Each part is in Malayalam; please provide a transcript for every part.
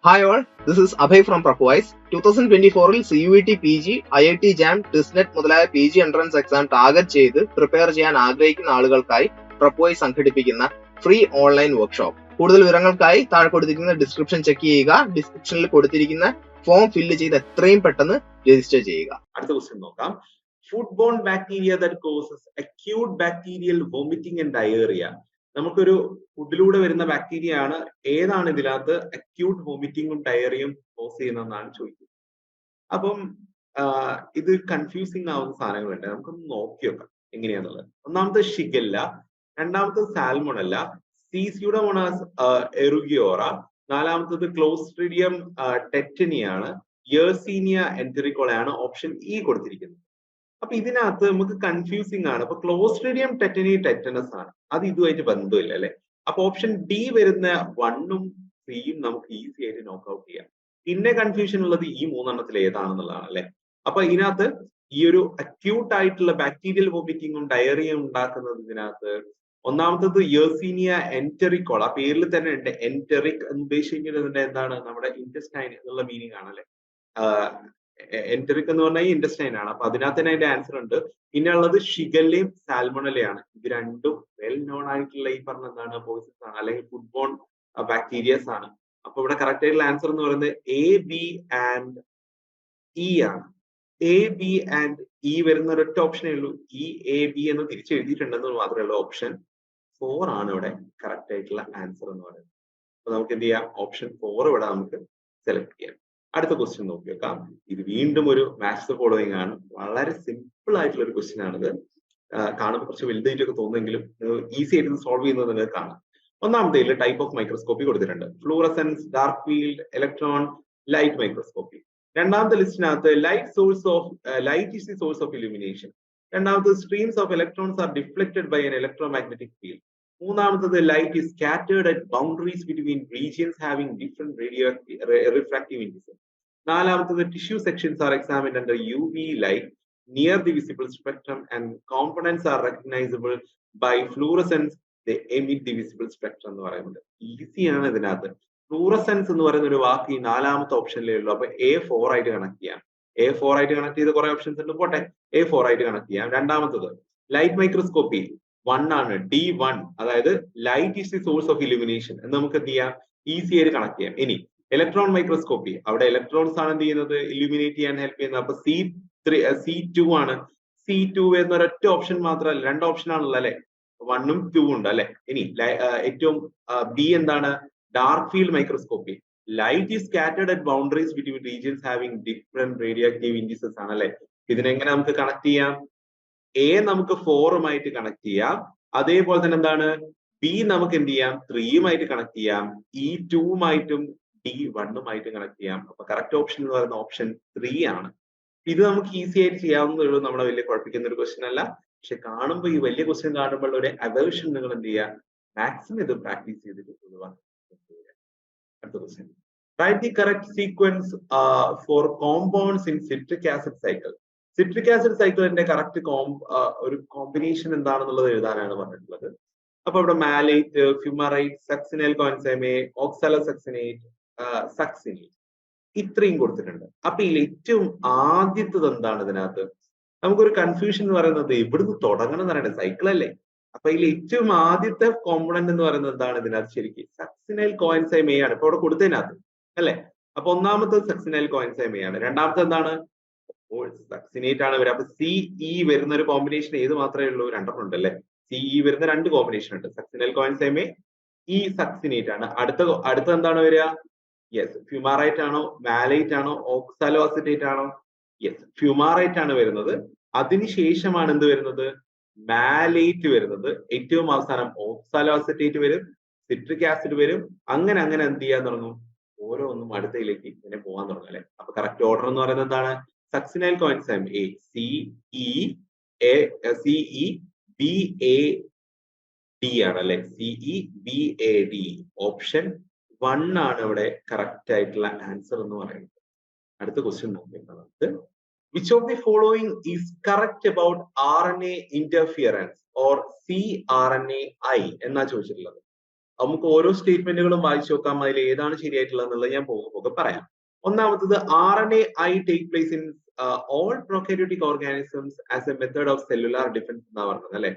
Hi all, this is Abhay from Prepwise. 2024-ൽ CUET PG, IIT JAM, TISNET മുതലായ PG എൻട്രൻസ് എക്സാം ടാർഗറ്റ് ചെയ്ത് പ്രിപ്പയർ ചെയ്യാൻ ആഗ്രഹിക്കുന്ന ആളുകൾക്കായി Prepwise സംഘടിപ്പിക്കുന്ന ഫ്രീ ഓൺലൈൻ വർക്ക്ഷോപ്പ്. കൂടുതൽ വിവരങ്ങൾക്കായി താഴെ കൊടുത്തിരിക്കുന്ന ഡിസ്ക്രിപ്ഷൻ ചെക്ക് ചെയ്യുക. ഡിസ്ക്രിപ്ഷനിൽ കൊടുത്തിരിക്കുന്ന ഫോം ഫില്ല് ചെയ്ത് എത്രയും പെട്ടെന്ന് രജിസ്റ്റർ ചെയ്യുക. അടുത്ത ക്വസ്റ്റ്യൻ നോക്കാം. Food-bone bacteria that causes acute bacterial vomiting and diarrhoea. നമുക്കൊരു ഫുഡിലൂടെ വരുന്ന ബാക്ടീരിയ ആണ്. ഏതാണ് ഇതിനകത്ത് അക്യൂട്ട് വോമിറ്റിംഗും ഡയറിയും കോസ് ചെയ്യുന്നതെന്നാണ് ചോദിക്കുന്നത്. അപ്പം ഇത് കൺഫ്യൂസിങ് ആവുന്ന സാധനങ്ങളുണ്ട്. നമുക്കൊന്ന് നോക്കി നോക്കാം എങ്ങനെയാന്നുള്ളത്. ഒന്നാമത്തെ ഷിഗല്ല, രണ്ടാമത്തത് സാൽമോണല്ല, സീസ്യൂഡോമോണാസ് എറുഗിയോറ, നാലാമത്തത് ക്ലോസ്ട്രിഡിയം ടെറ്റനിയാണ്, യേഴ്സീനിയ എൻറ്ററിക്കോളയാണ് ഓപ്ഷൻ ഇ കൊടുത്തിരിക്കുന്നത്. അപ്പൊ ഇതിനകത്ത് നമുക്ക് കൺഫ്യൂസിംഗ് ആണ്. അപ്പൊ ക്ലോസ്ട്രിഡിയം ടെറ്റനി ടെറ്റനസ് ആണ്, അത് ഇതുമായിട്ട് ബന്ധമില്ല അല്ലെ. അപ്പൊ ഓപ്ഷൻ ഡി വരുന്ന 1ഉം 3യും നമുക്ക് ഈസി ആയിട്ട് നോക്ക് ഔട്ട് ചെയ്യാം. പിന്നെ കൺഫ്യൂഷൻ ഉള്ളത് ഈ മൂന്നെണ്ണത്തിൽ ഏതാണെന്നുള്ളതാണ് അല്ലെ. അപ്പൊ ഇതിനകത്ത് ഈ ഒരു അക്യൂട്ട് ആയിട്ടുള്ള ബാക്ടീരിയൽ വോമിറ്റിംഗും ഡയറിയയും ഉണ്ടാക്കുന്നത് ഇതിനകത്ത് ഒന്നാമത്തത് യേഴ്സീനിയ എൻറ്ററിക്കോള. ആ പേരിൽ തന്നെ ഉണ്ട് എൻറ്ററിക് എന്ന് ഉദ്ദേശിക്കുന്നതിന്റെ എന്താണ്, നമ്മുടെ ഇൻറ്റസ്റ്റൈൻ എന്നുള്ള മീനിങ് ആണ് അല്ലെ. എൻറ്ററിക് എന്ന് പറഞ്ഞാൽ ഇൻറ്റസ്റ്റൈൻ ആണ്. അപ്പൊ അതിനകത്ത് തന്നെ അതിന്റെ ആൻസർ ഉണ്ട്. പിന്നെ ഉള്ളത് ഷിഗല്ലയും സാൽമോണലയാണ്. ഇത് രണ്ടും വെൽ നോൺ ആയിട്ടുള്ള ഈ പറഞ്ഞ എന്താണ് പോയിസൺസ് ആണ്, അല്ലെങ്കിൽ ഫുഡ് ബോൺ ബാക്ടീരിയസ് ആണ്. അപ്പൊ ഇവിടെ കറക്റ്റ് ആയിട്ടുള്ള ആൻസർ എന്ന് പറയുന്നത് എ, ബി ആൻഡ് ഇ ആണ്. എ, ബി ആൻഡ് ഇ വരുന്ന ഒരൊറ്റ ഓപ്ഷനേ ഉള്ളൂ. ഈ എ, ബി എന്ന് തിരിച്ചെഴുതിയിട്ടുണ്ടെന്ന് മാത്രമേ ഉള്ളൂ. ഓപ്ഷൻ 4 ആണ് ഇവിടെ കറക്റ്റ് ആയിട്ടുള്ള ആൻസർ എന്ന് പറയുന്നത്. അപ്പൊ നമുക്ക് എന്ത് ചെയ്യാം, ഓപ്ഷൻ 4 ഇവിടെ നമുക്ക് സെലക്ട് ചെയ്യാം. അടുത്ത ക്വസ്റ്റ്യൻ നോക്കി വെക്കാം. ഇത് വീണ്ടും ഒരു മാത്സ് ഫോളോയിങ് ആണ്. വളരെ സിമ്പിൾ ആയിട്ടുള്ള ഒരു ക്വസ്റ്റ്യൻ ആണിത്. കാണുമ്പോൾ കുറച്ച് വലുതായിട്ടൊക്കെ തോന്നുമെങ്കിലും ഈസി ആയിട്ട് സോൾവ് ചെയ്യുന്നത് നിങ്ങൾക്ക് കാണാം. ഒന്നാമത്തെ ടൈപ്പ് ഓഫ് മൈക്രോസ്കോപ്പി കൊടുത്തിട്ടുണ്ട്. Fluorescence, dark field, electron, light microscopy. രണ്ടാമത്തെ ലിസ്റ്റിനകത്ത് light is the source of illumination. രണ്ടാമത്തെ streams of electrons are deflected by an electromagnetic field. മൂന്നാമത്തത് light is scattered at boundaries between regions having different refractive indices. നാലാമത്തത് tissue sections are examined under UV light near the visible spectrum and components are recognizable by fluorescence. They emit the visible spectrum എന്ന് പറയുന്നത് ഈസിയാണ്. ഇതിനകത്ത് ഫ്ലൂറസെൻസ് എന്ന് പറയുന്ന ഒരു വാക്ക് ഈ നാലാമത്തെ ഓപ്ഷനിലേ ഉള്ളൂ. അപ്പൊ A4 ആയിട്ട് കണക്ട് ചെയ്യാം. A4 ആയിട്ട് കണക്ട് ചെയ്ത് കുറെ ഓപ്ഷൻസ് ഉണ്ട്, പോട്ടെ, A4 ആയിട്ട് കണക്ട് ചെയ്യാം. രണ്ടാമത്തത് ലൈറ്റ് മൈക്രോസ്കോപ്പി 1 ആണ്, D1. അതായത് light is the source of illumination എന്ന് നമുക്ക് എന്ത് ചെയ്യാം, ഈസി ആയിട്ട് കണക്ട് ചെയ്യാം. ഇനി ഇലക്ട്രോൺ മൈക്രോസ്കോപ്പി, അവിടെ ഇലക്ട്രോൺസ് ആണ് എന്ത് ചെയ്യുന്നത്, ഇലുമിനേറ്റ് ചെയ്യാൻ ഹെൽപ്പ് ചെയ്യുന്നത്. അപ്പൊ C2 ആണ്. C2 വരുന്ന ഒരൊറ്റ ഓപ്ഷൻ മാത്രമല്ല, രണ്ട് ഓപ്ഷൻ ആണല്ലോ അല്ലെ, 1ഉം 2ഉം ഉണ്ട് അല്ലെ. ഇനി ഏറ്റവും ബി എന്താണ്, dark field microscopy. Light is scattered at boundaries between regions having different radioactive indices ആണ് അല്ലെ. ഇതിനെങ്ങനെ നമുക്ക് കണക്ട് ചെയ്യാം, എ നമുക്ക് 4ഉമായിട്ട് കണക്ട് ചെയ്യാം. അതേപോലെ തന്നെ എന്താണ്, ബി നമുക്ക് എന്ത് ചെയ്യാം, 3യുമായിട്ട് കണക്ട് ചെയ്യാം. ഈ 2ഉമായിട്ടും D1ഉമായിട്ട് കണക്ട് ചെയ്യാം. അപ്പൊ കറക്റ്റ് ഓപ്ഷൻ എന്ന് പറയുന്ന ഓപ്ഷൻ 3 ആണ്. ഇത് നമുക്ക് ഈസി ആയിട്ട് ചെയ്യാവുന്നതേ ഉള്ളൂ. നമ്മളെ വലിയ കുഴപ്പിക്കുന്ന ഒരു ക്വസ്റ്റ്യൻ അല്ല. പക്ഷെ കാണുമ്പോൾ ഈ വലിയ ക്വസ്റ്റ്യൻ കാണുമ്പോൾ ഒരു അവേർഷൻ നിങ്ങൾ എന്ത് ചെയ്യുക, മാക്സിമം ഇത് പ്രാക്ടീസ് ചെയ്തിട്ട് അടുത്ത question. Right the correct sequence for compounds in citric acid cycle. Citric acid സൈക്കിളിന്റെ കറക്റ്റ് ഒരു കോമ്പിനേഷൻ എന്താണെന്നുള്ളത് എഴുതാനാണ് പറഞ്ഞിട്ടുള്ളത്. അപ്പൊ ഇവിടെ malate, fumarate, succinyl coenzyme, oxalosuccinate, succinate, ഇത്രയും കൊടുത്തിട്ടുണ്ട്. അപ്പൊ ഇതിൽ ഏറ്റവും ആദ്യത്തത് എന്താണ് ഇതിനകത്ത്, നമുക്കൊരു കൺഫ്യൂഷൻ എന്ന് പറയുന്നത് ഇവിടുന്ന് തുടങ്ങണം എന്ന് പറയുന്നത് സൈക്കിൾ അല്ലേ. അപ്പൊ ഇതിൽ ഏറ്റവും ആദ്യത്തെ കോമ്പണന്റ് എന്ന് പറയുന്നത് എന്താണ് ഇതിനകത്ത്, ശരിക്കും സക്സിനൈൽ കോൻസൈമേ ആണ് ഇപ്പൊ അവിടെ കൊടുത്തതിനകത്ത് അല്ലെ. അപ്പൊ ഒന്നാമത്തെ സക്സിനൈൽ കോൻസൈമേ ആണ്. രണ്ടാമത്തെ എന്താണ്, സക്സിനേറ്റ് ആണ് വരിക. അപ്പൊ CE വരുന്ന ഒരു കോമ്പിനേഷൻ ഏത് മാത്രമേ ഉള്ളൂ, രണ്ടെണ്ണം ഉണ്ട് അല്ലെ. CE വരുന്ന 2 കോമ്പിനേഷൻ ഉണ്ട്, സക്സിനൈൽ കോൻസൈമേ, ഈ സക്സിനേറ്റ് ആണ്. അടുത്ത എന്താണ് വരിക, യെസ് ഫ്യൂമാറൈറ്റ് ആണോ, മാലൈറ്റ് ആണോ, ഓക്സാലോ അസിറ്റേറ്റ് ആണോ, യെസ് ഫ്യൂമാറൈറ്റ് ആണ് വരുന്നത്. അതിനുശേഷമാണ് എന്ത് വരുന്നത്, മാലൈറ്റ് വരുന്നത്. ഏറ്റവും അവസാനം ഓക്സാലോ അസിറ്റേറ്റ് വരും, സിട്രിക് ആസിഡ് വരും. അങ്ങനെ എന്ത് ചെയ്യാൻ തുടങ്ങും, ഓരോന്നും അടുത്തയിലേക്ക് ഇങ്ങനെ പോകാൻ തുടങ്ങും അല്ലെ. അപ്പൊ കറക്റ്റ് ഓർഡർ എന്ന് പറയുന്നത് എന്താണ്, സക്സിനൈൽ കോൻസൈം A, CEBAD ആണ് അല്ലെ. CEBAD ഓപ്ഷൻ 1 ആണ് ഇവിടെ കറക്റ്റ് ആയിട്ടുള്ള ആൻസർ എന്ന് പറയുന്നത്. അടുത്ത ക്വസ്റ്റ്യൻ നോക്കിയിട്ട് which of the following is correct about RNA interference or CRNAi എന്നാ ചോദിച്ചിട്ടുള്ളത്. നമുക്ക് ഓരോ സ്റ്റേറ്റ്മെന്റുകളും വായിച്ചു നോക്കാം, അതിൽ ഏതാണ് ശരിയായിട്ടുള്ളത് എന്നുള്ളത് ഞാൻ പോകെ പറയാം. ഒന്നാമത്തത് RNAi take place in all prokaryotic organisms as a method of cellular defence എന്നാ പറഞ്ഞത് അല്ലെ.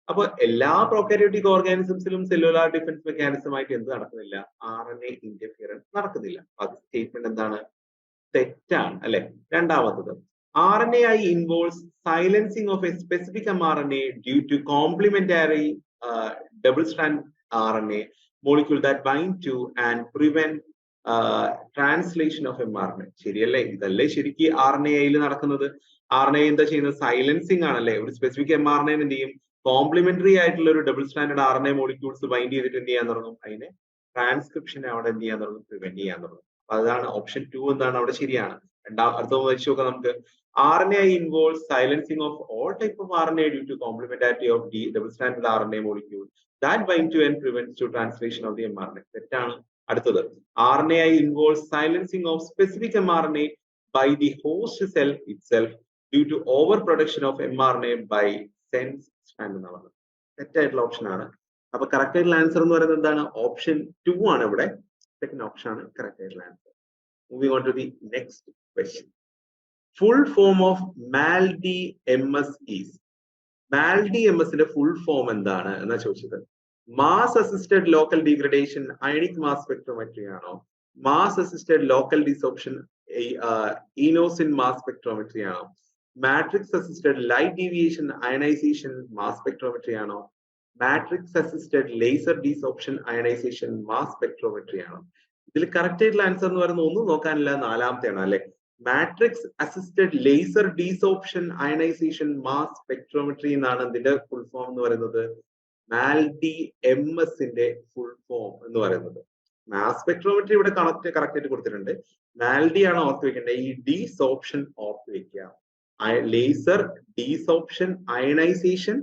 അപ്പൊ എല്ലാ പ്രൊകാരിയോട്ടിക് ഓർഗാനിസംസിലും സെല്ലുലാർ ഡിഫൻസ് മെക്കാനിസം ആയിട്ട് എന്ത് നടക്കുന്നില്ല? RNA ഇന്റർഫിയറൻസ് നടക്കുന്നില്ല. അത് സ്റ്റേറ്റ്മെന്റ് എന്താണ്? തെറ്റാണ് അല്ലെ. രണ്ടാമത്തത് RNAi involves silencing of a specific mRNA due to complementary double-strand RNA molecule that bind to and prevent translation of mRNA. ശരിയല്ലേ? ഇതല്ലേ ശരിക്കും RNAയിൽ നടക്കുന്നത്. RNA എന്താ ചെയ്യുന്നത്? സൈലൻസിങ് ആണല്ലേ. ഒരു സ്പെസിഫിക് mRNA എന്ത് ചെയ്യും? കോംപ്ലിമെന്ററി ആയിട്ടുള്ള ഒരു double standard RNA molecules bind ചെയ്തിട്ട് എന്ത് ചെയ്യാൻ തുടങ്ങും? അതിനെ ട്രാൻസ്ക്രിപ്ഷനെ അവിടെ എന്ത് ചെയ്യാൻ തുടങ്ങും? പ്രിവെന്റ് ചെയ്യാൻ തുടങ്ങും. അതാണ് ഓപ്ഷൻ 2 എന്താണ് അവിടെ ശരിയാണ്. അടുത്ത വായിച്ചു നോക്കാം നമുക്ക്. RNAi involves silencing of all type of RNA due to complementarity of the double-stranded RNA molecule that bind to and prevents to translation of the mRNA. തെറ്റാണ്. അടുത്തത് RNAi involves silencing of specific mRNA by the host cell itself due to overproduction of mRNA by sense strand എന്ന് പറയുന്നത്. തെറ്റായിട്ടുള്ള ഓപ്ഷൻ ആണ്. അപ്പൊ കറക്റ്റ് ആയിട്ടുള്ള ആൻസർ എന്ന് പറയുന്നത് എന്താണ്? ഓപ്ഷൻ 2 ആണ് ഇവിടെ. സെക്കൻഡ് ഓപ്ഷൻ ആണ് കറക്റ്റ് ആയിട്ടുള്ള answer. Moving on to the next question. Full form of MALD-MS is. MALD-MS-ന്റെ full form എന്താണ് എന്നാ ചോദിച്ചത്. Mass assisted local degradation ionic mass spectrometry ആണോ? Mass assisted local desorption enosine mass spectrometry ആണോ? Matrix assisted light deviation ionization mass spectrometry ആണോ? Matrix assisted laser desorption ionization mass spectrometry ആണോ? ഇതിൽ കറക്റ്റ് ആയിട്ടുള്ള ആൻസർ എന്ന് പറയുന്നത് ഒന്നും നോക്കാനില്ല, നാലാമത്തെയാണ് അല്ലെ. Matrix assisted laser desorption ionization mass spectrometry എന്നാണ് ഇതിന്റെ ഫുൾ ഫോം എന്ന് പറയുന്നത്. MALD-MS-ന്റെ ഫുൾ ഫോം എന്ന് പറയുന്നത്. മാസ് സ്പെക്ട്രോമെട്രി ഇവിടെ കറക്റ്റ് ആയിട്ട് കൊടുത്തിട്ടുണ്ട്. MALD ആണ് ഓർത്ത് വെക്കേണ്ടത്. ഈ ഡീസോപ്ഷൻ ഓർത്ത് വെക്കുക. Laser desorption ionization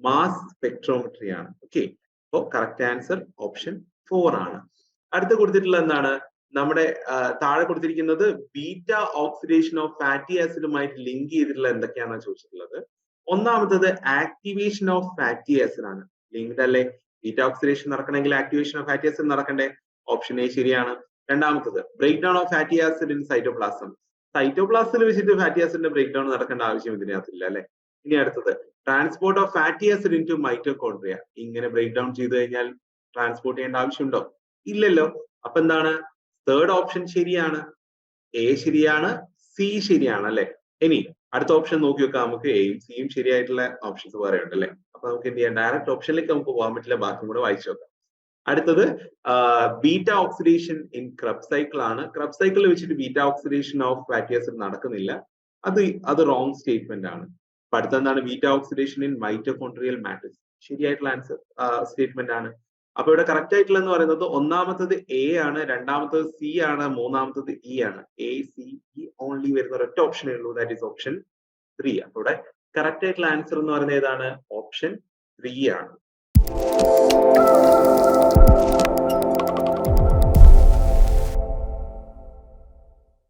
mass spectrometry ആണ്. ഓക്കെ, അപ്പോ കറക്റ്റ് ആൻസർ ഓപ്ഷൻ 4 ആണ്. അടുത്ത കൊടുത്തിട്ടുള്ള എന്താണ്? നമ്മുടെ താഴെ കൊടുത്തിരിക്കുന്നത് ബീറ്റ ഓക്സിഡേഷൻ ഓഫ് ഫാറ്റി ആസിഡുമായിട്ട് ലിങ്ക് ചെയ്തിട്ടുള്ള എന്തൊക്കെയാണെന്ന് ചോദിച്ചിട്ടുള്ളത്. ഒന്നാമത്തത് ആക്ടിവേഷൻ ഓഫ് ഫാറ്റി ആസിഡ് ആണ്. ലിങ്ക്ഡ് അല്ലേ? ബീറ്റ ഓക്സിഡേഷൻ നടക്കണമെങ്കിൽ ആക്ടിവേഷൻ ഓഫ് ഫാറ്റി ആസിഡ് നടക്കണ്ടേ? ഓപ്ഷൻ എ ശരിയാണ്. രണ്ടാമത്തത് break down of fatty acid in cytoplasm. സൈറ്റോപ്ലാസത്തിൽ വെച്ചിട്ട് ഫാറ്റി ആസിഡിന്റെ ബ്രേക്ക് ഡൗൺ നടക്കേണ്ട ആവശ്യം ഇതിനകത്തില്ല അല്ലെ. ഇനി അടുത്തത് transport of fatty acid into mitochondria. ഇങ്ങനെ ബ്രേക്ക് ഡൗൺ ചെയ്ത് കഴിഞ്ഞാൽ ട്രാൻസ്പോർട്ട് ചെയ്യേണ്ട ആവശ്യമുണ്ടോ? ഇല്ലല്ലോ. അപ്പൊ എന്താണ്? തേർഡ് ഓപ്ഷൻ ശരിയാണ്. എ ശരിയാണ്, സി ശരിയാണ് അല്ലെ. ഇനി അടുത്ത ഓപ്ഷൻ നോക്കി വെക്കാം നമുക്ക്. എയും സിയും ശരിയായിട്ടുള്ള ഓപ്ഷൻസ് വേറെ ഉണ്ട് അല്ലെ. അപ്പൊ നമുക്ക് എന്ത് ചെയ്യാം? ഡയറക്റ്റ് ഓപ്ഷനിലേക്ക് നമുക്ക് പോകാൻ പറ്റില്ല, ബാക്കി കൂടെ വായിച്ചു നോക്കാം. അടുത്തത് beta oxidation in Krebs cycle ആണ്. ക്രബ് സൈക്കിളിൽ വെച്ചിട്ട് beta oxidation of fatty acid നടക്കുന്നില്ല. അത് റോങ് സ്റ്റേറ്റ്മെന്റ് ആണ്. അപ്പൊ അടുത്തെന്താണ്? Beta oxidation in mitochondrial matrix. ശരിയായിട്ടുള്ള ആൻസർ സ്റ്റേറ്റ്മെന്റ് ആണ്. അപ്പൊ ഇവിടെ കറക്റ്റ് ആയിട്ടുള്ള എന്ന് പറയുന്നത് ഒന്നാമത്തത് എ ആണ്, രണ്ടാമത്തത് സി ആണ്, മൂന്നാമത്തത് ഇ ആണ്. എ സി ഇ ഓൺലി വരുന്ന ഒരൊറ്റ ഓപ്ഷനേ ഉള്ളൂ, ദാറ്റ് ഈസ് ഓപ്ഷൻ 3. അപ്പൊ ഇവിടെ കറക്റ്റ് ആയിട്ടുള്ള ആൻസർ എന്ന് പറയുന്നത് ഏതാണ്? ഓപ്ഷൻ 3 ആണ്.